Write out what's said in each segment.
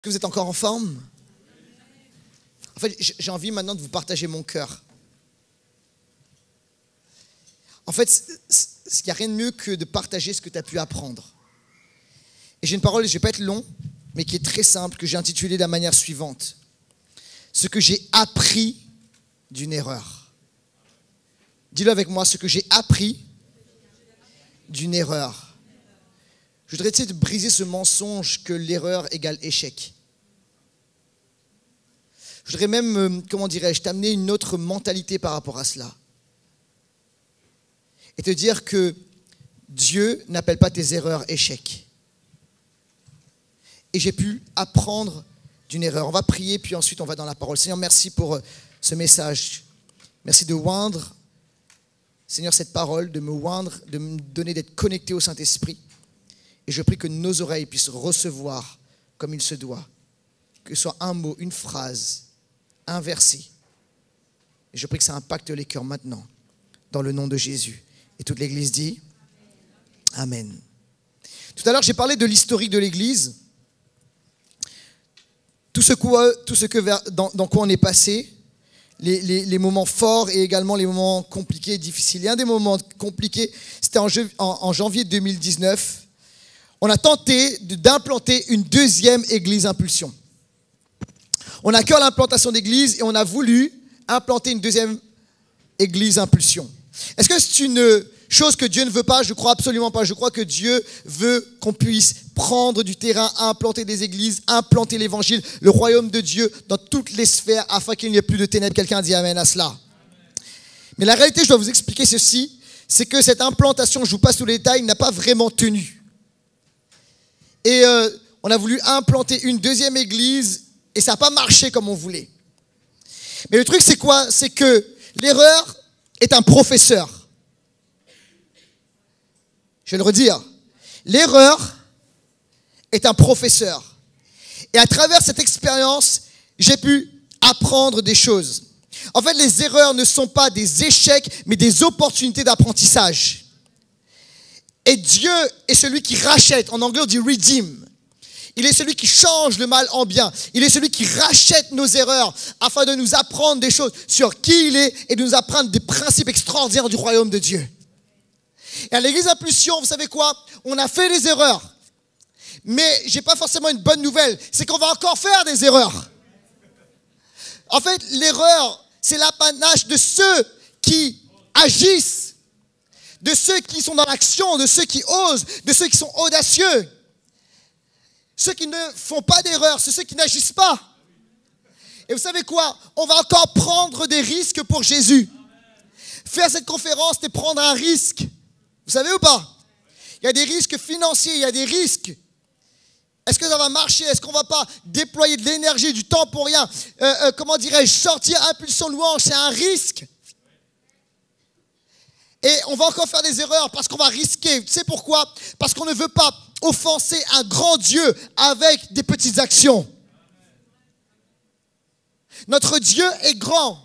Que vous êtes encore en forme? En fait, j'ai envie maintenant de vous partager mon cœur. En fait, il n'y a rien de mieux que de partager ce que tu as pu apprendre. Et j'ai une parole, je ne vais pas être long, mais qui est très simple, que j'ai intitulée de la manière suivante. Ce que j'ai appris d'une erreur. Dis-le avec moi, ce que j'ai appris d'une erreur. Je voudrais essayer de briser ce mensonge que l'erreur égale échec. Je voudrais même, t'amener une autre mentalité par rapport à cela. Et te dire que Dieu n'appelle pas tes erreurs échecs. Et j'ai pu apprendre d'une erreur. On va prier, puis ensuite on va dans la parole. Seigneur, merci pour ce message. Merci de oindre, Seigneur, cette parole, de me oindre, de me donner d'être connecté au Saint-Esprit. Et je prie que nos oreilles puissent recevoir comme il se doit. Que ce soit un mot, une phrase, un verset. Et je prie que ça impacte les cœurs maintenant, dans le nom de Jésus. Et toute l'Église dit Amen. Tout à l'heure, j'ai parlé de l'historique de l'Église. Dans quoi on est passé. Les moments forts et également les moments compliqués et difficiles. Et un des moments compliqués, c'était en janvier 2019. On a tenté d'implanter une deuxième église Impulsion. On a cœur l'implantation d'église et on a voulu implanter une deuxième église Impulsion. Est-ce que c'est une chose que Dieu ne veut pas? Je crois absolument pas. Je crois que Dieu veut qu'on puisse prendre du terrain, implanter des églises, implanter l'évangile, le royaume de Dieu dans toutes les sphères afin qu'il n'y ait plus de ténèbres. Quelqu'un dit amen à cela. Mais la réalité, je dois vous expliquer ceci, c'est que cette implantation, je vous passe tous les détails, n'a pas vraiment tenu. Et on a voulu implanter une deuxième église et ça n'a pas marché comme on voulait. Mais le truc, c'est quoi? C'est que l'erreur est un professeur. Je vais le redire. L'erreur est un professeur. Et à travers cette expérience, j'ai pu apprendre des choses. En fait, les erreurs ne sont pas des échecs, mais des opportunités d'apprentissage. Et Dieu est celui qui rachète. En anglais, on dit redeem. Il est celui qui change le mal en bien. Il est celui qui rachète nos erreurs afin de nous apprendre des choses sur qui il est et de nous apprendre des principes extraordinaires du royaume de Dieu. Et à l'église Impulsion, vous savez quoi? On a fait des erreurs. Mais j'ai pas forcément une bonne nouvelle. C'est qu'on va encore faire des erreurs. En fait, l'erreur, c'est l'apanage de ceux qui agissent, de ceux qui sont dans l'action, de ceux qui osent, de ceux qui sont audacieux. Ceux qui ne font pas d'erreur, c'est ceux qui n'agissent pas. Et vous savez quoi? On va encore prendre des risques pour Jésus. Faire cette conférence, c'est prendre un risque. Vous savez ou pas? Il y a des risques financiers, il y a des risques. Est-ce que ça va marcher? Est-ce qu'on ne va pas déployer de l'énergie, du temps pour rien? Sortir Impulsion Louange, c'est un risque. Et on va encore faire des erreurs parce qu'on va risquer. Tu sais pourquoi? Parce qu'on ne veut pas offenser un grand Dieu avec des petites actions. Notre Dieu est grand.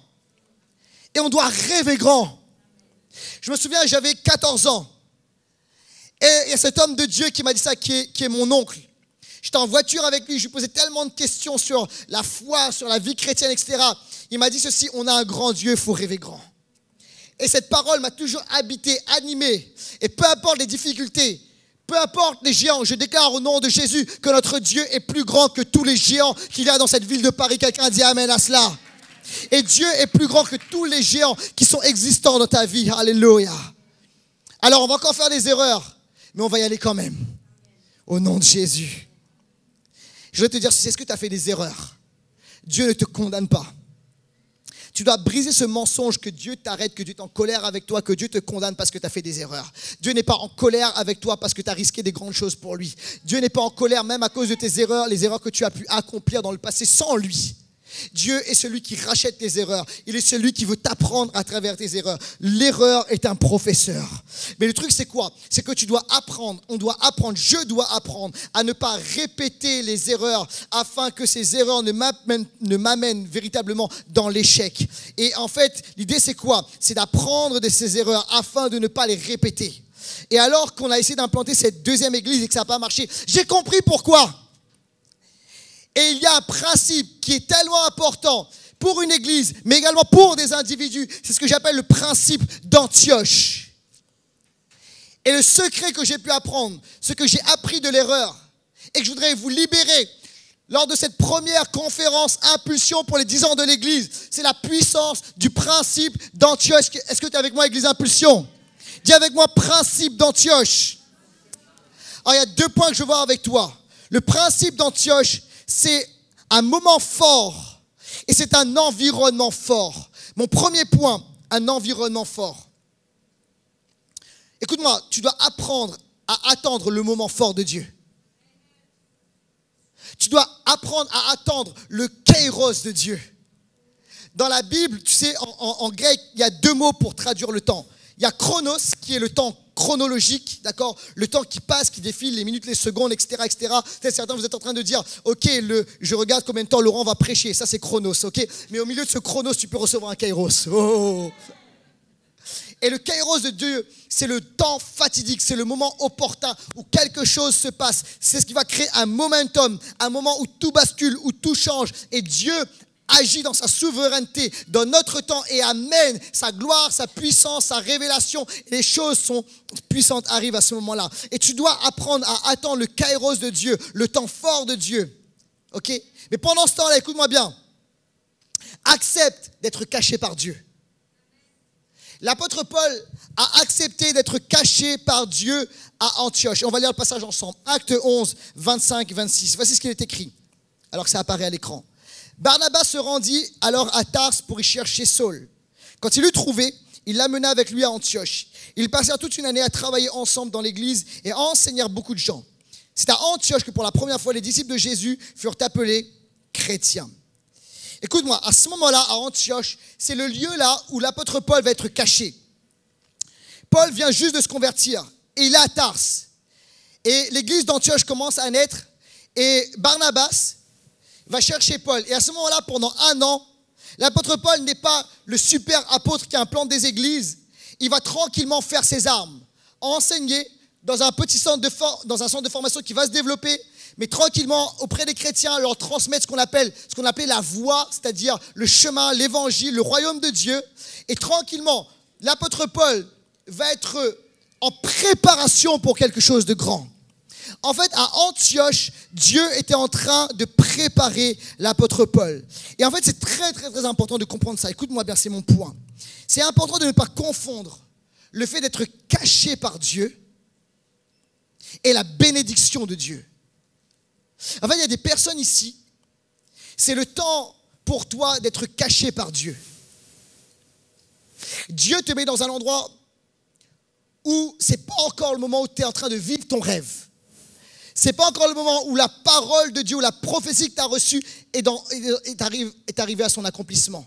Et on doit rêver grand. Je me souviens, j'avais 14 ans. Et il y a cet homme de Dieu qui m'a dit ça, qui est mon oncle. J'étais en voiture avec lui, je lui posais tellement de questions sur la foi, sur la vie chrétienne, etc. Il m'a dit ceci, on a un grand Dieu, il faut rêver grand. Et cette parole m'a toujours habité, animé. Et peu importe les difficultés, peu importe les géants, je déclare au nom de Jésus que notre Dieu est plus grand que tous les géants qu'il y a dans cette ville de Paris. Quelqu'un dit amen à cela. Et Dieu est plus grand que tous les géants qui sont existants dans ta vie. Alléluia. Alors on va encore faire des erreurs, mais on va y aller quand même. Au nom de Jésus. Je vais te dire, c'est ce que tu as fait des erreurs. Dieu ne te condamne pas. Tu dois briser ce mensonge que Dieu t'arrête, que Dieu est en colère avec toi, que Dieu te condamne parce que tu as fait des erreurs. Dieu n'est pas en colère avec toi parce que tu as risqué des grandes choses pour lui. Dieu n'est pas en colère même à cause de tes erreurs, les erreurs que tu as pu accomplir dans le passé sans lui. Dieu est celui qui rachète tes erreurs. Il est celui qui veut t'apprendre à travers tes erreurs. L'erreur est un professeur. Mais le truc, c'est quoi? C'est que tu dois apprendre, on doit apprendre, je dois apprendre à ne pas répéter les erreurs afin que ces erreurs ne m'amènent véritablement dans l'échec. Et en fait, l'idée, c'est quoi? C'est d'apprendre de ces erreurs afin de ne pas les répéter. Et alors qu'on a essayé d'implanter cette deuxième église et que ça n'a pas marché, j'ai compris pourquoi. Et il y a un principe qui est tellement important pour une église, mais également pour des individus. C'est ce que j'appelle le principe d'Antioche. Et le secret que j'ai pu apprendre, ce que j'ai appris de l'erreur, et que je voudrais vous libérer lors de cette première conférence Impulsion pour les 10 ans de l'église, c'est la puissance du principe d'Antioche. Est-ce que tu es avec moi, église Impulsion? Dis avec moi, principe d'Antioche. Alors, il y a 2 points que je veux voir avec toi. Le principe d'Antioche, c'est un moment fort et c'est un environnement fort. Mon premier point, un environnement fort. Écoute-moi, tu dois apprendre à attendre le moment fort de Dieu. Tu dois apprendre à attendre le kairos de Dieu. Dans la Bible, tu sais, en grec, il y a 2 mots pour traduire le temps. Il y a chronos, qui est le temps chronologique, d'accord? Le temps qui passe, qui défile, les minutes, les secondes, etc., etc. Peut-être certains, vous êtes en train de dire, ok, je regarde combien de temps Laurent va prêcher. Ça, c'est chronos, ok? Mais au milieu de ce chronos, tu peux recevoir un kairos. Oh. Et le kairos de Dieu, c'est le temps fatidique, c'est le moment opportun où quelque chose se passe. C'est ce qui va créer un momentum, un moment où tout bascule, où tout change. Et Dieu agit dans sa souveraineté, dans notre temps et amène sa gloire, sa puissance, sa révélation. Et les choses sont puissantes, arrivent à ce moment-là. Et tu dois apprendre à attendre le kairos de Dieu, le temps fort de Dieu. Ok? Mais pendant ce temps-là, écoute-moi bien. Accepte d'être caché par Dieu. L'apôtre Paul a accepté d'être caché par Dieu à Antioche. On va lire le passage ensemble. Acte 11, 25, 26. Voici ce qu'il est écrit, alors que ça apparaît à l'écran. Barnabas se rendit alors à Tars pour y chercher Saul. Quand il l'eut trouvé, il l'amena avec lui à Antioche. Ils passèrent toute une année à travailler ensemble dans l'église et à enseigner beaucoup de gens. C'est à Antioche que pour la première fois les disciples de Jésus furent appelés chrétiens. Écoute-moi, à ce moment-là, à Antioche, c'est le lieu là où l'apôtre Paul va être caché. Paul vient juste de se convertir et il est à Tars. Et l'église d'Antioche commence à naître et Barnabas va chercher Paul. Et à ce moment-là, pendant 1 an, l'apôtre Paul n'est pas le super apôtre qui implante des églises. Il va tranquillement faire ses armes, enseigner dans un petit centre de formation qui va se développer, mais tranquillement auprès des chrétiens, leur transmettre ce qu'on appelait la voie, c'est-à-dire le chemin, l'évangile, le royaume de Dieu. Et tranquillement, l'apôtre Paul va être en préparation pour quelque chose de grand. En fait, à Antioche, Dieu était en train de préparer l'apôtre Paul. Et en fait, c'est très, très, très important de comprendre ça. Écoute-moi bien, c'est mon point. C'est important de ne pas confondre le fait d'être caché par Dieu et la bénédiction de Dieu. En fait, il y a des personnes ici, c'est le temps pour toi d'être caché par Dieu. Dieu te met dans un endroit où ce n'est pas encore le moment où tu es en train de vivre ton rêve. Ce n'est pas encore le moment où la parole de Dieu, ou la prophétie que tu as reçue est arrivée à son accomplissement.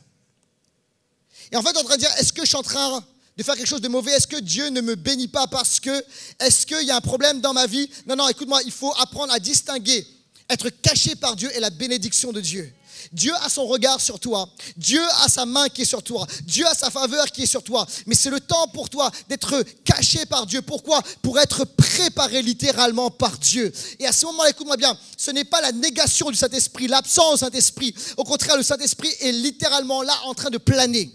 Et en fait, tu es en train de dire, est-ce que je suis en train de faire quelque chose de mauvais? Est-ce que Dieu ne me bénit pas parce que? Est-ce qu'il y a un problème dans ma vie? Non, écoute-moi, il faut apprendre à distinguer être caché par Dieu et la bénédiction de Dieu. Dieu a son regard sur toi. Dieu a sa main qui est sur toi. Dieu a sa faveur qui est sur toi. Mais c'est le temps pour toi d'être caché par Dieu. Pourquoi? Pour être préparé littéralement par Dieu. Et à ce moment-là, écoute-moi bien, ce n'est pas la négation du Saint-Esprit, l'absence du Saint-Esprit. Au contraire, le Saint-Esprit est littéralement là en train de planer.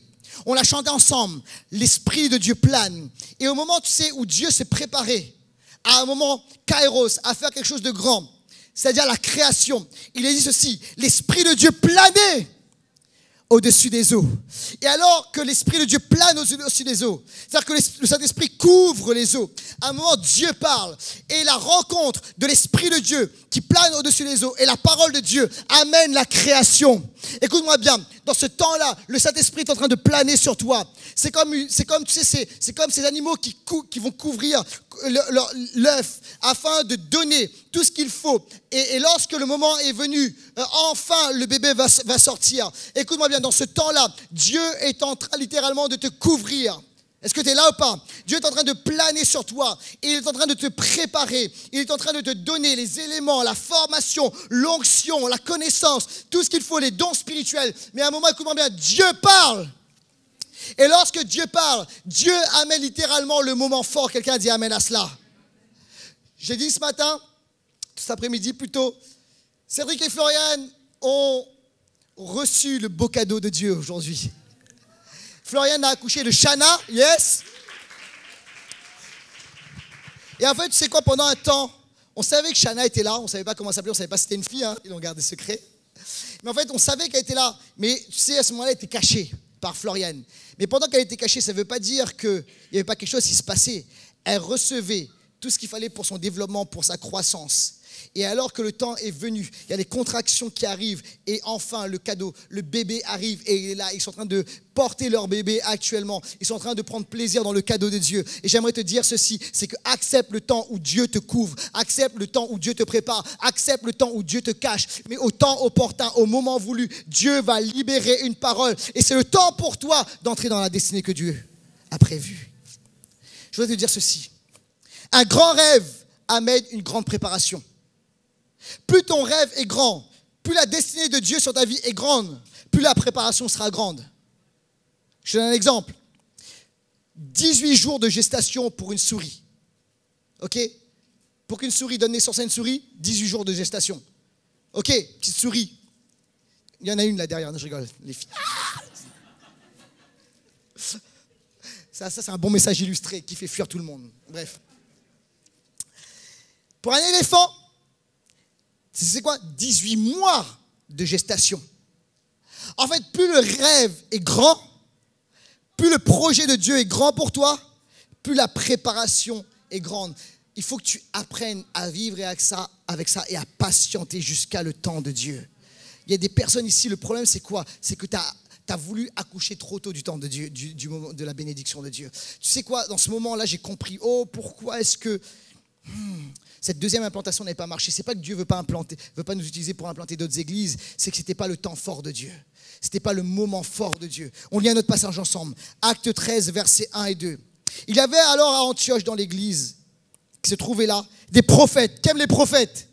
On l'a chanté ensemble. L'Esprit de Dieu plane. Et au moment, tu sais, où Dieu s'est préparé à un moment kairos, à faire quelque chose de grand, c'est-à-dire la création, il a dit ceci, l'Esprit de Dieu planait au-dessus des eaux. Et alors que l'Esprit de Dieu plane au-dessus des eaux, c'est-à-dire que le Saint-Esprit couvre les eaux, à un moment Dieu parle et la rencontre de l'Esprit de Dieu qui plane au-dessus des eaux et la parole de Dieu amène la création. Écoute-moi bien, dans ce temps-là, le Saint-Esprit est en train de planer sur toi. C'est comme tu sais, c'est comme ces animaux qui vont couvrir l'œuf afin de donner tout ce qu'il faut. Et lorsque le moment est venu, enfin le bébé va sortir. Écoute-moi bien, dans ce temps-là, Dieu est en train littéralement de te couvrir. Est-ce que tu es là ou pas? Dieu est en train de planer sur toi. Il est en train de te préparer. Il est en train de te donner les éléments, la formation, l'onction, la connaissance, tout ce qu'il faut, les dons spirituels. Mais à un moment, écoute-moi bien, Dieu parle. Et lorsque Dieu parle, Dieu amène littéralement le moment fort. Quelqu'un dit amen à cela. J'ai dit ce matin, cet après-midi plutôt, Cédric et Florian ont reçu le beau cadeau de Dieu aujourd'hui. Florian a accouché de Shana, yes. Et en fait, tu sais quoi, pendant un temps, on savait que Shana était là, on ne savait pas comment elle s'appelait, on ne savait pas si c'était une fille, hein, ils l'ont gardé secret. Mais en fait, on savait qu'elle était là, mais tu sais, à ce moment-là, elle était cachée par Florian. Mais pendant qu'elle était cachée, ça ne veut pas dire qu'il n'y avait pas quelque chose qui se passait. Elle recevait tout ce qu'il fallait pour son développement, pour sa croissance. Et alors que le temps est venu, il y a les contractions qui arrivent et enfin le cadeau, le bébé arrive et il est là. Ils sont en train de porter leur bébé actuellement. Ils sont en train de prendre plaisir dans le cadeau de Dieu. Et j'aimerais te dire ceci, c'est que accepte le temps où Dieu te couvre, accepte le temps où Dieu te prépare, accepte le temps où Dieu te cache. Mais au temps opportun, au moment voulu, Dieu va libérer une parole. Et c'est le temps pour toi d'entrer dans la destinée que Dieu a prévue. Je voudrais te dire ceci, un grand rêve amène une grande préparation. Plus ton rêve est grand, plus la destinée de Dieu sur ta vie est grande, plus la préparation sera grande. Je te donne un exemple. 18 jours de gestation pour une souris. OK? Pour qu'une souris donne naissance à une souris, 18 jours de gestation. OK, petite souris. Il y en a une là derrière, je rigole, les filles. Ça c'est un bon message illustré qui fait fuir tout le monde. Bref. Pour un éléphant, c'est quoi? 18 mois de gestation. En fait, plus le rêve est grand, plus le projet de Dieu est grand pour toi, plus la préparation est grande. Il faut que tu apprennes à vivre avec ça et à patienter jusqu'à le temps de Dieu. Il y a des personnes ici, le problème c'est quoi? C'est que tu as voulu accoucher trop tôt du temps de Dieu, du moment de la bénédiction de Dieu. Tu sais quoi? Dans ce moment-là, j'ai compris, pourquoi est-ce que cette deuxième implantation n'avait pas marché? C'est pas que Dieu veut pas nous utiliser pour implanter d'autres églises, c'est que c'était pas le temps fort de Dieu. C'était pas le moment fort de Dieu. On lit un autre passage ensemble. Acte 13, versets 1 et 2. Il y avait alors à Antioche dans l'église qui se trouvait là des prophètes. Qu'aiment les prophètes?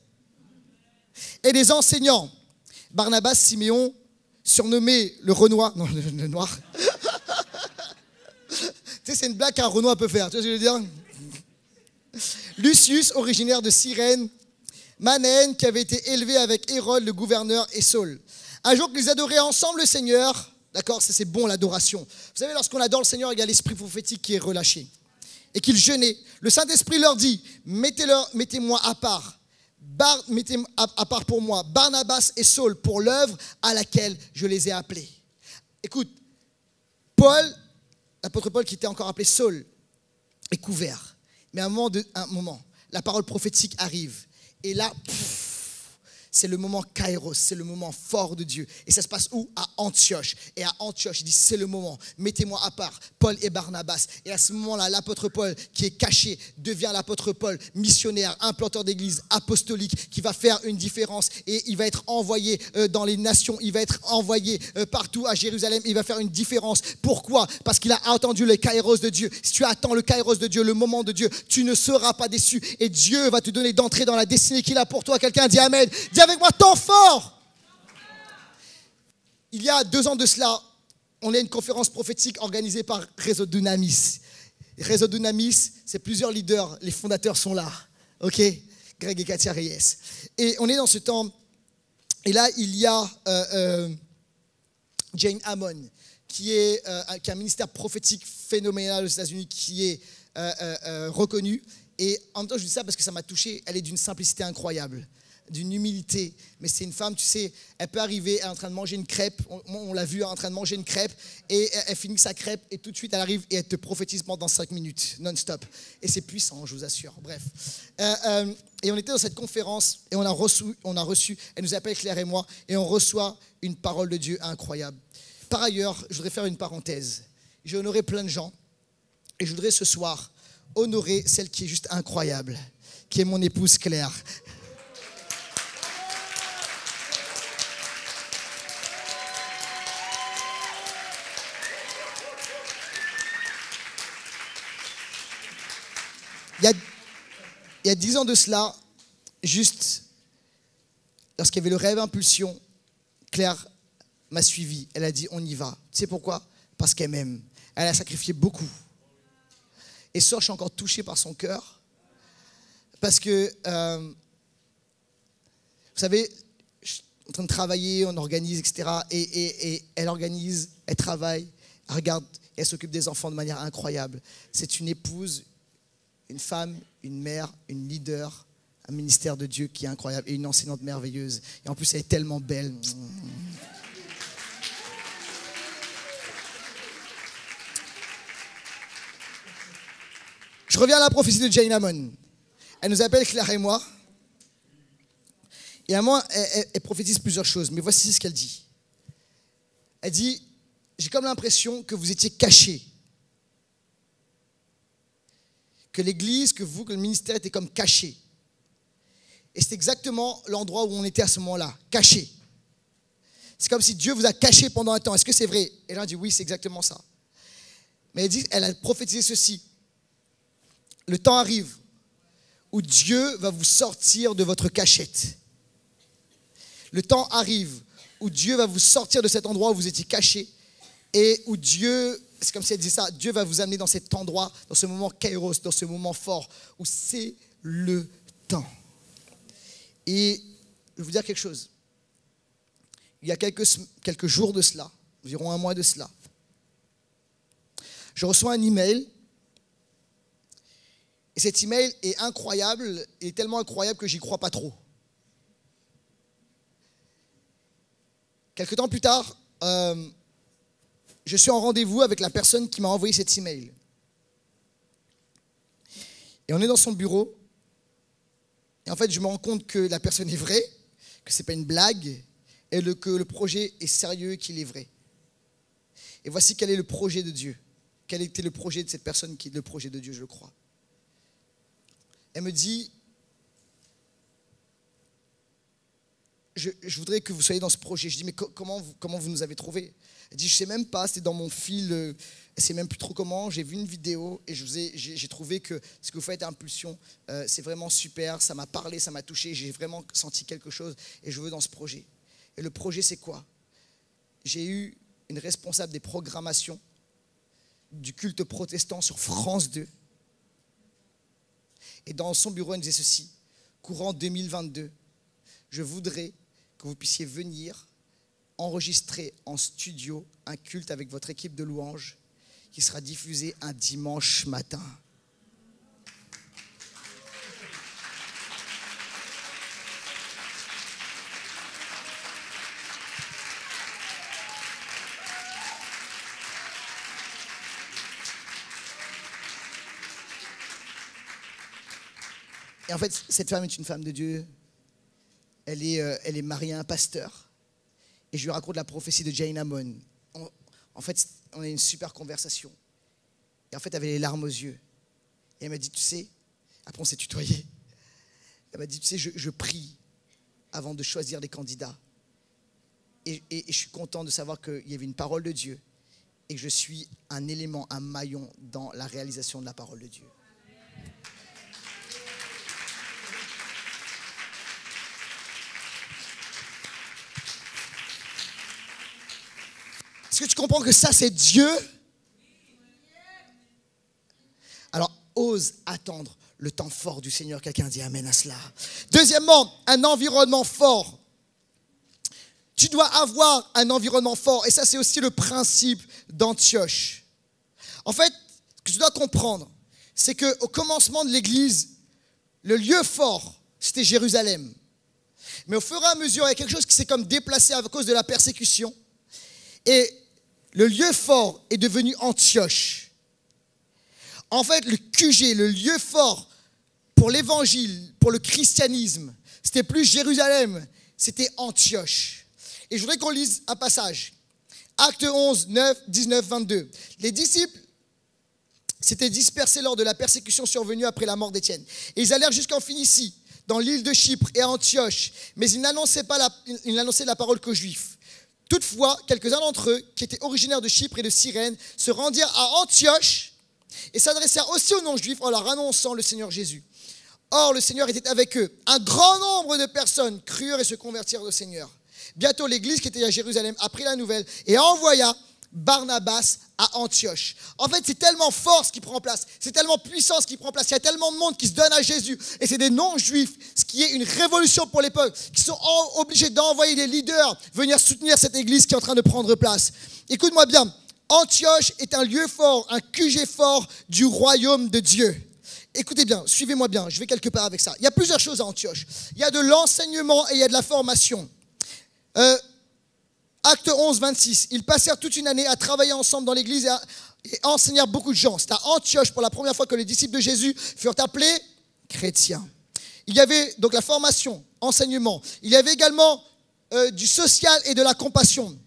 Et des enseignants. Barnabas, Siméon, surnommé le Renoir. Non, le Noir. Tu sais, c'est une blague qu'un Renoir peut faire. Tu vois ce que je veux dire? Lucius, originaire de Cyrène, Manaen, qui avait été élevé avec Hérode, le gouverneur, et Saul. Un jour qu'ils adoraient ensemble le Seigneur, d'accord, c'est bon l'adoration. Vous savez, lorsqu'on adore le Seigneur, il y a l'esprit prophétique qui est relâché. Et qu'ils jeûnaient. Le Saint-Esprit leur dit, mettez-moi à part. Mettez à part pour moi Barnabas et Saul pour l'œuvre à laquelle je les ai appelés. Écoute, Paul, l'apôtre Paul qui était encore appelé Saul, est couvert. Mais à un moment, la parole prophétique arrive. Et là, c'est le moment kairos, c'est le moment fort de Dieu. Et ça se passe où? À Antioche. Et à Antioche, il dit, c'est le moment, mettez-moi à part, Paul et Barnabas. Et à ce moment-là, l'apôtre Paul, qui est caché, devient l'apôtre Paul, missionnaire, implanteur d'église, apostolique, qui va faire une différence. Et il va être envoyé dans les nations, il va être envoyé partout à Jérusalem, il va faire une différence. Pourquoi? Parce qu'il a attendu le kairos de Dieu. Si tu attends le kairos de Dieu, le moment de Dieu, tu ne seras pas déçu. Et Dieu va te donner d'entrer dans la destinée qu'il a pour toi. Quelqu'un dit Amen. Dis avec moi, temps fort. Il y a 2 ans de cela, on a une conférence prophétique organisée par Réseau Dunamis. Réseau Dunamis, c'est plusieurs leaders, les fondateurs sont là. OK? Greg et Katia Reyes. Et on est dans ce temps, et là, il y a Jane Hammond, qui a un ministère prophétique phénoménal aux États-Unis, qui est reconnu. Et en même temps, je dis ça parce que ça m'a touché. Elle est d'une simplicité incroyable, d'une humilité, mais c'est une femme, tu sais, elle peut arriver, elle est en train de manger une crêpe, on l'a vu, elle est en train de manger une crêpe, et elle finit sa crêpe, et tout de suite elle arrive et elle te prophétise pendant 5 minutes, non-stop. Et c'est puissant, je vous assure, bref. Et on était dans cette conférence, et on a reçu, elle nous appelle Claire et moi, et on reçoit une parole de Dieu incroyable. Par ailleurs, je voudrais faire une parenthèse. J'ai honoré plein de gens, et je voudrais ce soir honorer celle qui est juste incroyable, qui est mon épouse Claire. Il y a 10 ans de cela, juste lorsqu'il y avait le rêve impulsion, Claire m'a suivi. Elle a dit, on y va. Tu sais pourquoi? Parce qu'elle m'aime. Elle a sacrifié beaucoup. Et ce soir, je suis encore touché par son cœur. Parce que, vous savez, en train de travailler, on organise, etc. Et elle organise, elle travaille, elle regarde, elle s'occupe des enfants de manière incroyable. C'est une épouse, une femme, une mère, une leader, un ministère de Dieu qui est incroyable et une enseignante merveilleuse. Et en plus, elle est tellement belle. Je reviens à la prophétie de Jane Hammond. Elle nous appelle Claire et moi. Et à moi, elle prophétise plusieurs choses. Mais voici ce qu'elle dit. Elle dit, j'ai comme l'impression que vous étiez cachés. Que l'église, que le ministère était comme caché. Et c'est exactement l'endroit où on était à ce moment-là, caché. C'est comme si Dieu vous a caché pendant un temps. Est-ce que c'est vrai? Et là, on dit oui, c'est exactement ça. Mais elle a prophétisé ceci. Le temps arrive où Dieu va vous sortir de votre cachette. Le temps arrive où Dieu va vous sortir de cet endroit où vous étiez caché et où Dieu, c'est comme si elle disait ça, Dieu va vous amener dans cet endroit, dans ce moment kairos, dans ce moment fort où c'est le temps. Et je vais vous dire quelque chose. Il y a quelques jours de cela, environ un mois de cela, je reçois un email. Et cet email est incroyable, il est tellement incroyable que j'y crois pas trop. Quelque temps plus tard, je suis en rendez-vous avec la personne qui m'a envoyé cet email. Et on est dans son bureau. Et en fait, je me rends compte que la personne est vraie, que ce n'est pas une blague, et que le projet est sérieux, qu'il est vrai. Et voici quel est le projet de Dieu. Quel était le projet de cette personne qui est le projet de Dieu, je le crois. Elle me dit, je voudrais que vous soyez dans ce projet. Je dis, mais comment vous nous avez trouvés? Elle dit, je ne sais même pas, c'était dans mon fil, elle ne sait même plus trop comment. J'ai vu une vidéo et j'ai trouvé que ce que vous faites à Impulsion, c'est vraiment super, ça m'a parlé, ça m'a touché, j'ai vraiment senti quelque chose et je veux dans ce projet. Et le projet, c'est quoi? J'ai eu une responsable des programmations du culte protestant sur France 2. Et dans son bureau, elle me disait ceci, courant 2022, je voudrais que vous puissiez venir enregistrer en studio un culte avec votre équipe de louanges qui sera diffusé un dimanche matin. Et en fait, cette femme est une femme de Dieu. Elle est mariée à un pasteur. Et je lui raconte la prophétie de Jane Hammond. En fait, on a une super conversation. Et en fait, elle avait les larmes aux yeux. Et elle m'a dit, tu sais, après on s'est tutoyé. Elle m'a dit, tu sais, je prie avant de choisir les candidats. Et je suis content de savoir qu'il y avait une parole de Dieu. Et que je suis un élément, un maillon dans la réalisation de la parole de Dieu. Est-ce que tu comprends que ça, c'est Dieu? Alors, ose attendre le temps fort du Seigneur. Quelqu'un dit amen à cela. Deuxièmement, un environnement fort. Tu dois avoir un environnement fort. Et ça, c'est aussi le principe d'Antioche. En fait, ce que tu dois comprendre, c'est qu'au commencement de l'Église, le lieu fort, c'était Jérusalem. Mais au fur et à mesure, il y a quelque chose qui s'est comme déplacé à cause de la persécution. Et le lieu fort est devenu Antioche. En fait, le QG, le lieu fort pour l'évangile, pour le christianisme, c'était plus Jérusalem, c'était Antioche. Et je voudrais qu'on lise un passage. Actes 11, 9, 19, 22. Les disciples s'étaient dispersés lors de la persécution survenue après la mort d'Étienne. Et ils allèrent jusqu'en Phénicie, dans l'île de Chypre et à Antioche. Mais ils n'annonçaient la parole qu'aux Juifs. Toutefois, quelques-uns d'entre eux, qui étaient originaires de Chypre et de Cyrène, se rendirent à Antioche et s'adressèrent aussi aux non-juifs en leur annonçant le Seigneur Jésus. Or, le Seigneur était avec eux. Un grand nombre de personnes crurent et se convertirent au Seigneur. Bientôt, l'église qui était à Jérusalem apprit la nouvelle et envoya Barnabas à Antioche. En fait, c'est tellement fort ce qui prend place, c'est tellement puissant ce qui prend place, il y a tellement de monde qui se donne à Jésus, et c'est des non-juifs, ce qui est une révolution pour l'époque, qui sont obligés d'envoyer des leaders venir soutenir cette église qui est en train de prendre place. Écoute-moi bien, Antioche est un lieu fort, un QG fort du royaume de Dieu. Écoutez bien, suivez-moi bien, je vais quelque part avec ça. Il y a plusieurs choses à Antioche. Il y a de l'enseignement et il y a de la formation. Acte 11, 26. Ils passèrent toute une année à travailler ensemble dans l'église et enseignèrent beaucoup de gens. C'est à Antioche pour la première fois que les disciples de Jésus furent appelés chrétiens. Il y avait donc la formation, enseignement. Il y avait également du social et de la compassion.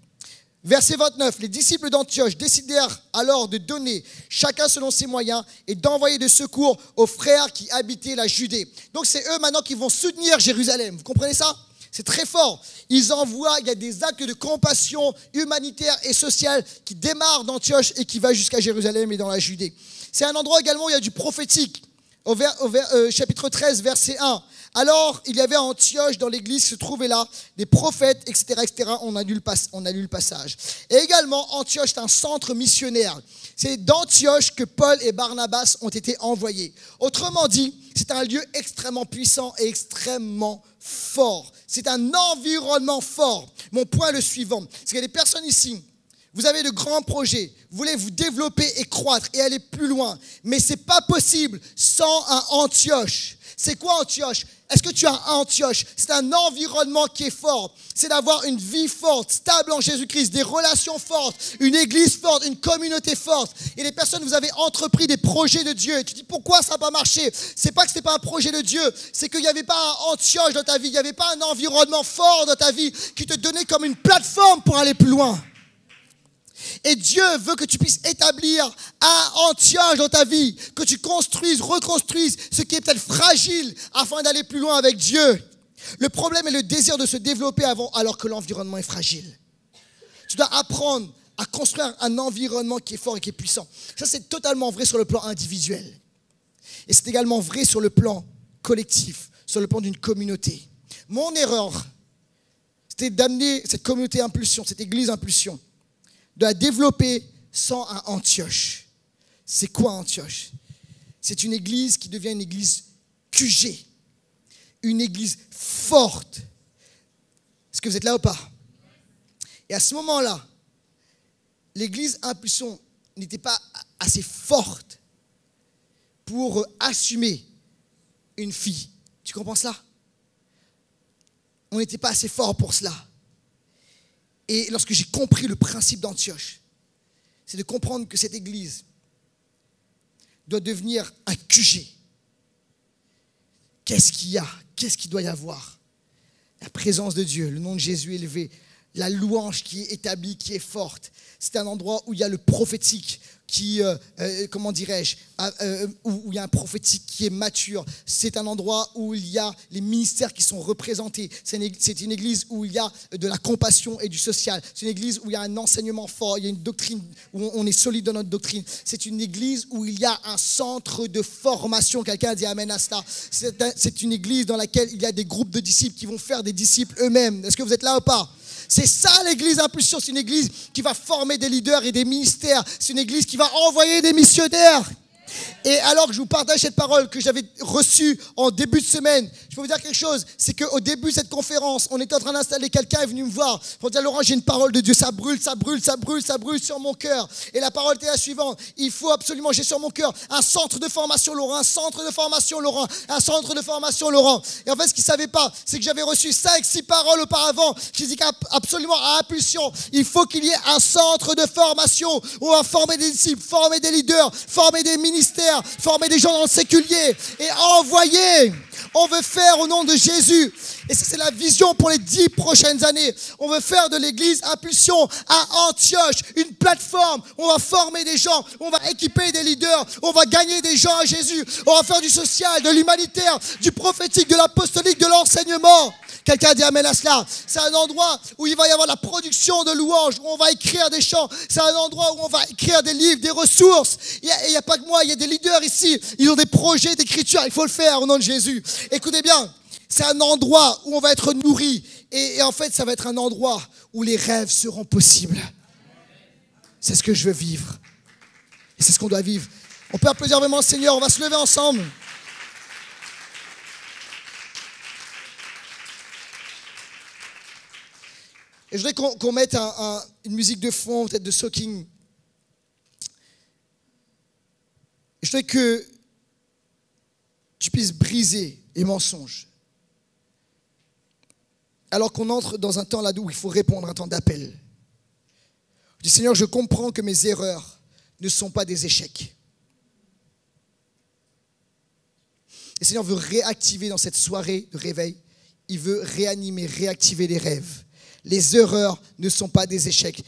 Verset 29, les disciples d'Antioche décidèrent alors de donner, chacun selon ses moyens, et d'envoyer de secours aux frères qui habitaient la Judée. Donc c'est eux maintenant qui vont soutenir Jérusalem. Vous comprenez ça ? C'est très fort. Ils envoient, il y a des actes de compassion humanitaire et sociale qui démarrent d'Antioche et qui va jusqu'à Jérusalem et dans la Judée. C'est un endroit également où il y a du prophétique. Chapitre 13, verset 1. Alors, il y avait à Antioche, dans l'église, se trouvaient là des prophètes, etc., etc. On a lu le passage. Et également, Antioche est un centre missionnaire. C'est d'Antioche que Paul et Barnabas ont été envoyés. Autrement dit, c'est un lieu extrêmement puissant et extrêmement fort. C'est un environnement fort. Mon point est le suivant. C'est qu'il y a des personnes ici, vous avez de grands projets, vous voulez vous développer et croître et aller plus loin. Mais ce n'est pas possible sans un Antioche. C'est quoi Antioche? Est-ce que tu as un Antioche? C'est un environnement qui est fort. C'est d'avoir une vie forte, stable en Jésus-Christ, des relations fortes, une église forte, une communauté forte. Et les personnes, vous avez entrepris des projets de Dieu. Et tu dis pourquoi ça n'a pas marché? C'est pas que ce n'était pas un projet de Dieu, c'est qu'il n'y avait pas un Antioche dans ta vie, il n'y avait pas un environnement fort dans ta vie qui te donnait comme une plateforme pour aller plus loin. Et Dieu veut que tu puisses établir un Antioche dans ta vie, que tu construises, reconstruises ce qui est peut-être fragile afin d'aller plus loin avec Dieu. Le problème est le désir de se développer alors que l'environnement est fragile. Tu dois apprendre à construire un environnement qui est fort et qui est puissant. Ça, c'est totalement vrai sur le plan individuel. Et c'est également vrai sur le plan collectif, sur le plan d'une communauté. Mon erreur, c'était d'amener cette communauté impulsion, cette église impulsion, de la développer sans un Antioche. C'est quoi Antioche? C'est une église qui devient une église QG, une église forte. Est-ce que vous êtes là ou pas? Et à ce moment-là, l'église impulsion n'était pas assez forte pour assumer une fille. Tu comprends cela? On n'était pas assez fort pour cela. Et lorsque j'ai compris le principe d'Antioche, c'est de comprendre que cette église doit devenir un QG. Qu'est-ce qu'il y a? Qu'est-ce qu'il doit y avoir? La présence de Dieu, le nom de Jésus élevé, la louange qui est établie, qui est forte. C'est un endroit où il y a le prophétique qui, où il y a un prophétique qui est mature. C'est un endroit où il y a les ministères qui sont représentés. C'est une église où il y a de la compassion et du social. C'est une église où il y a un enseignement fort, il y a une doctrine où on est solide dans notre doctrine. C'est une église où il y a un centre de formation. Quelqu'un a dit amen à cela. C'est une église dans laquelle il y a des groupes de disciples qui vont faire des disciples eux-mêmes. Est-ce que vous êtes là ou pas? C'est ça l'église impulsion, c'est une église qui va former des leaders et des ministères, c'est une église qui va envoyer des missionnaires. Et alors que je vous partage cette parole que j'avais reçue en début de semaine, je peux vous dire quelque chose, c'est qu'au début de cette conférence, on était en train d'installer, quelqu'un est venu me voir pour dire Laurent, j'ai une parole de Dieu, ça brûle, ça brûle, ça brûle, ça brûle sur mon cœur. Et la parole était la suivante, il faut absolument, j'ai sur mon cœur un centre de formation Laurent, un centre de formation Laurent, un centre de formation Laurent. Et en fait, ce qu'il ne savait pas, c'est que j'avais reçu 5-6 paroles auparavant. J'ai dit qu'absolument à impulsion, il faut qu'il y ait un centre de formation où on va former des disciples, former des leaders, former des ministères, former des gens dans le séculier et envoyer. On veut faire au nom de Jésus. Et ça, c'est la vision pour les 10 prochaines années. On veut faire de l'église impulsion à Antioche une plateforme où on va former des gens, on va équiper des leaders, on va gagner des gens à Jésus, on va faire du social, de l'humanitaire, du prophétique, de l'apostolique, de l'enseignement. Quelqu'un a dit amen à cela. C'est un endroit où il va y avoir la production de louanges, où on va écrire des chants. C'est un endroit où on va écrire des livres, des ressources. Il n'y a pas que moi, il y a des leaders ici. Ils ont des projets d'écriture. Il faut le faire au nom de Jésus. Écoutez bien, c'est un endroit où on va être nourri. Et en fait, ça va être un endroit où les rêves seront possibles. C'est ce que je veux vivre. Et c'est ce qu'on doit vivre. On peut applaudir vraiment le Seigneur. On va se lever ensemble. Et je voudrais qu'on mette une musique de fond, peut-être de soaking. Je voudrais que tu puisses briser les mensonges. Alors qu'on entre dans un temps là où il faut répondre, un temps d'appel. Je dis, Seigneur, je comprends que mes erreurs ne sont pas des échecs. Et Seigneur veut réactiver dans cette soirée de réveil, il veut réanimer, réactiver les rêves. Les erreurs ne sont pas des échecs.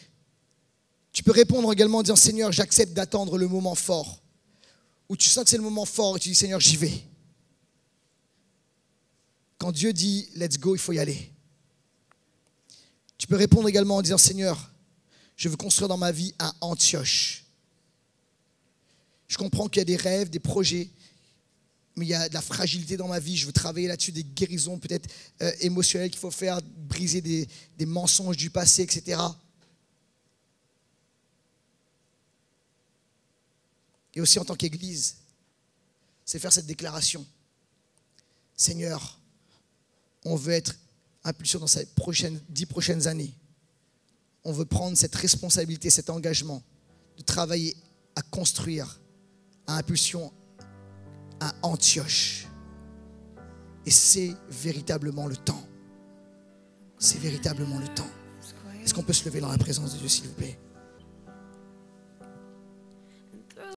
Tu peux répondre également en disant, Seigneur, j'accepte d'attendre le moment fort. Où tu sens que c'est le moment fort et tu dis, Seigneur, j'y vais. Quand Dieu dit, let's go, il faut y aller. Tu peux répondre également en disant, Seigneur, je veux construire dans ma vie un Antioche. Je comprends qu'il y a des rêves, des projets, mais il y a de la fragilité dans ma vie. Je veux travailler là-dessus, des guérisons peut-être émotionnelles qu'il faut faire, briser des mensonges du passé, etc. Et aussi en tant qu'Église, c'est faire cette déclaration. Seigneur, on veut être impulsion dans ces 10 prochaines années. On veut prendre cette responsabilité, cet engagement de travailler à construire, à impulsion, à Antioche. Et c'est véritablement le temps. C'est véritablement le temps. Est-ce qu'on peut se lever dans la présence de Dieu, s'il vous plaît?